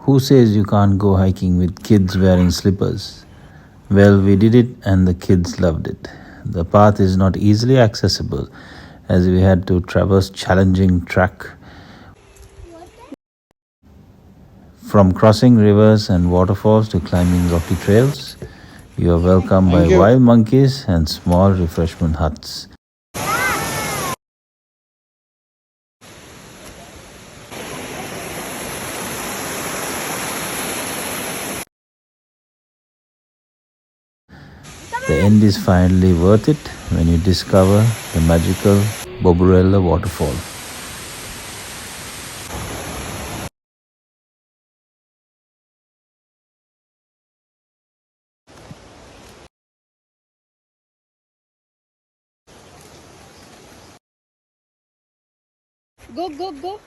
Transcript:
Who says you can't go hiking with kids wearing slippers? Well, we did it and the kids loved it. The path is not easily accessible as we had to traverse challenging track from crossing rivers and waterfalls to climbing rocky trails. You are welcomed by Thank you. wild monkeys and small refreshment huts. The end is finally worth it when you discover the magical Bomburuella waterfall. Go, go, go.